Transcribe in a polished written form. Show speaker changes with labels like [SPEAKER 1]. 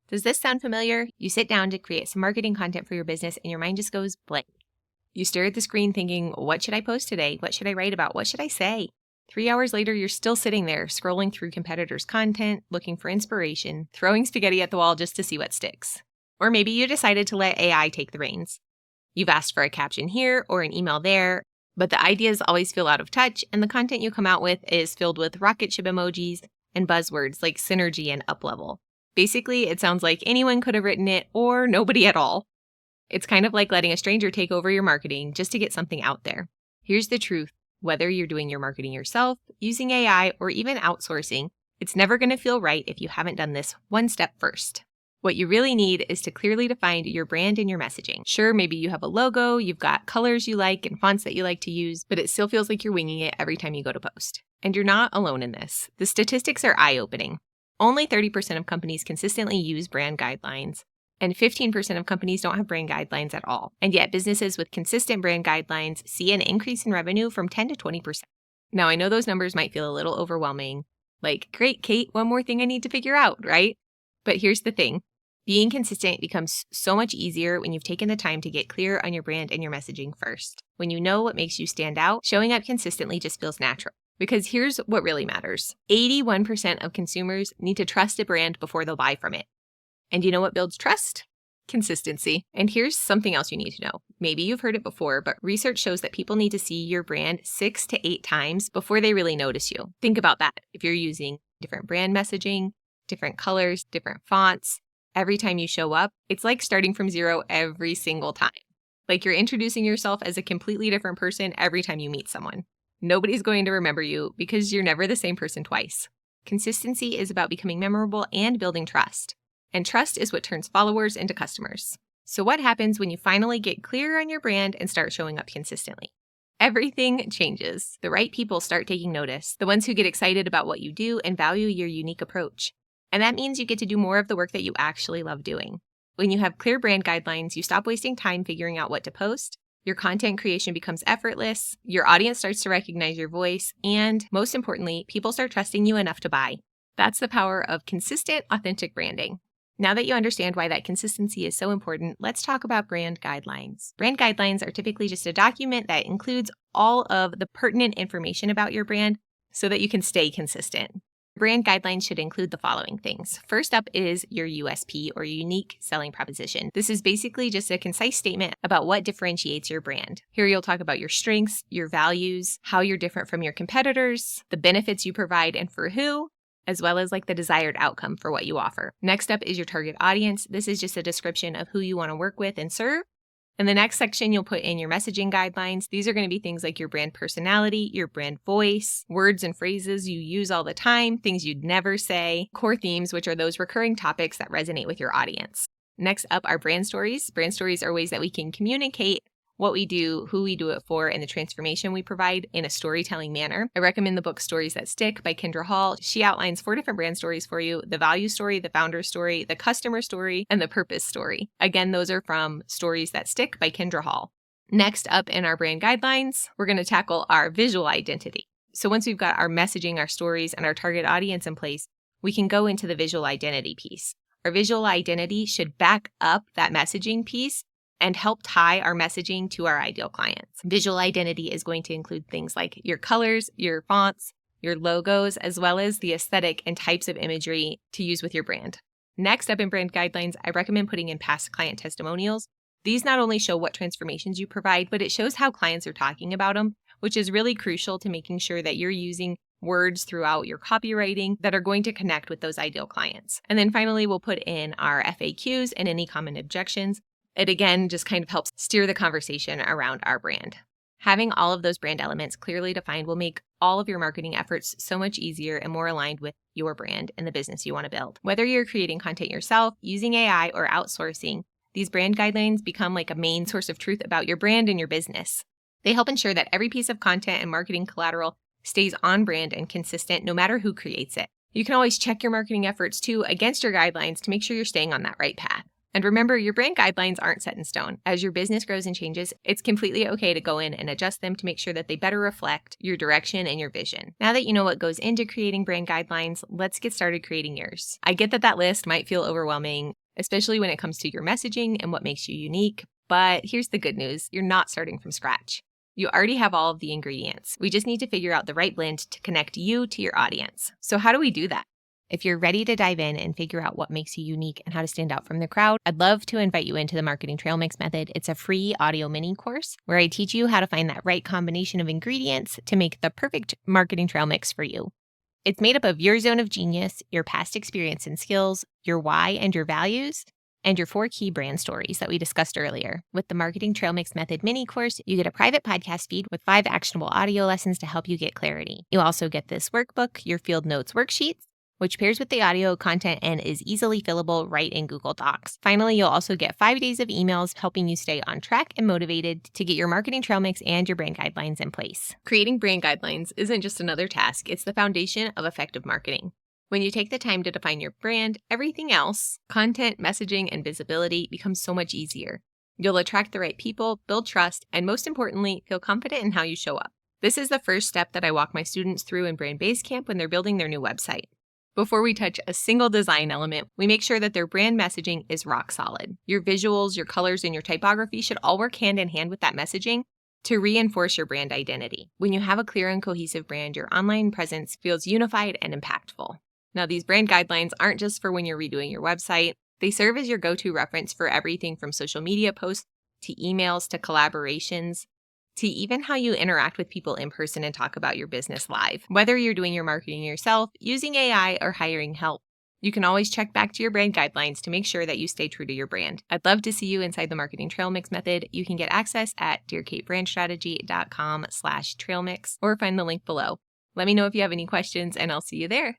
[SPEAKER 1] Does this sound familiar? You sit down to create some marketing content for your business and your mind just goes blank. You stare at the screen thinking, what should I post today? What should I write about? What should I say? 3 hours later, you're still sitting there scrolling through competitors' content, looking for inspiration, throwing spaghetti at the wall just to see what sticks. Or maybe you decided to let AI take the reins. You've asked for a caption here or an email there, but the ideas always feel out of touch, and the content you come out with is filled with rocket ship emojis and buzzwords like synergy and uplevel. Basically, it sounds like anyone could have written it or nobody at all. It's kind of like letting a stranger take over your marketing just to get something out there. Here's the truth. Whether you're doing your marketing yourself, using AI, or even outsourcing, it's never going to feel right if you haven't done this one step first. What you really need is to clearly define your brand and your messaging. Sure, maybe you have a logo, you've got colors you like and fonts that you like to use, but it still feels like you're winging it every time you go to post. And you're not alone in this. The statistics are eye-opening. Only 30% of companies consistently use brand guidelines, and 15% of companies don't have brand guidelines at all. And yet businesses with consistent brand guidelines see an increase in revenue from 10 to 20%. Now, I know those numbers might feel a little overwhelming. Like, great, Kate, one more thing I need to figure out, right? But here's the thing. Being consistent becomes so much easier when you've taken the time to get clear on your brand and your messaging first. When you know what makes you stand out, showing up consistently just feels natural. Because here's what really matters. 81% of consumers need to trust a brand before they'll buy from it. And you know what builds trust? Consistency. And here's something else you need to know. Maybe you've heard it before, but research shows that people need to see your brand 6 to 8 times before they really notice you. Think about that. If you're using different brand messaging, different colors, different fonts, every time you show up, it's like starting from zero every single time. Like you're introducing yourself as a completely different person every time you meet someone. Nobody's going to remember you because you're never the same person twice. Consistency is about becoming memorable and building trust. And trust is what turns followers into customers. So what happens when you finally get clear on your brand and start showing up consistently? Everything changes. The right people start taking notice, the ones who get excited about what you do and value your unique approach. And that means you get to do more of the work that you actually love doing. When you have clear brand guidelines, you stop wasting time figuring out what to post, your content creation becomes effortless, your audience starts to recognize your voice, and most importantly, people start trusting you enough to buy. That's the power of consistent, authentic branding. Now that you understand why that consistency is so important, let's talk about brand guidelines. Brand guidelines are typically just a document that includes all of the pertinent information about your brand so that you can stay consistent. Brand guidelines should include the following things. First up is your USP or unique selling proposition. This is basically just a concise statement about what differentiates your brand. Here you'll talk about your strengths, your values, how you're different from your competitors, the benefits you provide and for who, as well as like the desired outcome for what you offer. Next up is your target audience. This is just a description of who you want to work with and serve. In the next section, you'll put in your messaging guidelines. These are going to be things like your brand personality, your brand voice, words and phrases you use all the time, things you'd never say, core themes, which are those recurring topics that resonate with your audience. Next up are brand stories. Brand stories are ways that we can communicate what we do, who we do it for, and the transformation we provide in a storytelling manner. I recommend the book Stories That Stick by Kendra Hall. She outlines 4 different brand stories for you: the value story, the founder story, the customer story, and the purpose story. Again, those are from Stories That Stick by Kendra Hall. Next up in our brand guidelines, we're going to tackle our visual identity. So once we've got our messaging, our stories, and our target audience in place, we can go into the visual identity piece. Our visual identity should back up that messaging piece and help tie our messaging to our ideal clients. Visual identity is going to include things like your colors, your fonts, your logos, as well as the aesthetic and types of imagery to use with your brand. Next up in brand guidelines, I recommend putting in past client testimonials. These not only show what transformations you provide, but it shows how clients are talking about them, which is really crucial to making sure that you're using words throughout your copywriting that are going to connect with those ideal clients. And then finally, we'll put in our FAQs and any common objections. It again just kind of helps steer the conversation around our brand. Having all of those brand elements clearly defined will make all of your marketing efforts so much easier and more aligned with your brand and the business you want to build. Whether you're creating content yourself, using AI, or outsourcing, these brand guidelines become like a main source of truth about your brand and your business. They help ensure that every piece of content and marketing collateral stays on brand and consistent no matter who creates it. You can always check your marketing efforts too against your guidelines to make sure you're staying on that right path. And remember, your brand guidelines aren't set in stone. As your business grows and changes, it's completely okay to go in and adjust them to make sure that they better reflect your direction and your vision. Now that you know what goes into creating brand guidelines, let's get started creating yours. I get that list might feel overwhelming, especially when it comes to your messaging and what makes you unique. But here's the good news. You're not starting from scratch. You already have all of the ingredients. We just need to figure out the right blend to connect you to your audience. So how do we do that? If you're ready to dive in and figure out what makes you unique and how to stand out from the crowd, I'd love to invite you into the Marketing Trail Mix Method. It's a free audio mini course where I teach you how to find that right combination of ingredients to make the perfect marketing trail mix for you. It's made up of your zone of genius, your past experience and skills, your why and your values, and your 4 key brand stories that we discussed earlier. With the Marketing Trail Mix Method mini course, you get a private podcast feed with 5 actionable audio lessons to help you get clarity. You also get this workbook, your field notes worksheets, which pairs with the audio content and is easily fillable right in Google Docs. Finally, you'll also get 5 days of emails helping you stay on track and motivated to get your marketing trail mix and your brand guidelines in place. Creating brand guidelines isn't just another task, it's the foundation of effective marketing. When you take the time to define your brand, everything else, content, messaging, and visibility becomes so much easier. You'll attract the right people, build trust, and most importantly, feel confident in how you show up. This is the first step that I walk my students through in Brand Basecamp when they're building their new website. Before we touch a single design element, we make sure that their brand messaging is rock solid. Your visuals, your colors, and your typography should all work hand in hand with that messaging to reinforce your brand identity. When you have a clear and cohesive brand, your online presence feels unified and impactful. Now, these brand guidelines aren't just for when you're redoing your website. They serve as your go-to reference for everything from social media posts to emails to collaborations, to even how you interact with people in person and talk about your business live. Whether you're doing your marketing yourself, using AI, or hiring help, you can always check back to your brand guidelines to make sure that you stay true to your brand. I'd love to see you inside the Marketing Trail Mix Method. You can get access at dearkatebrandstrategy.com/trailmix or find the link below. Let me know if you have any questions and I'll see you there.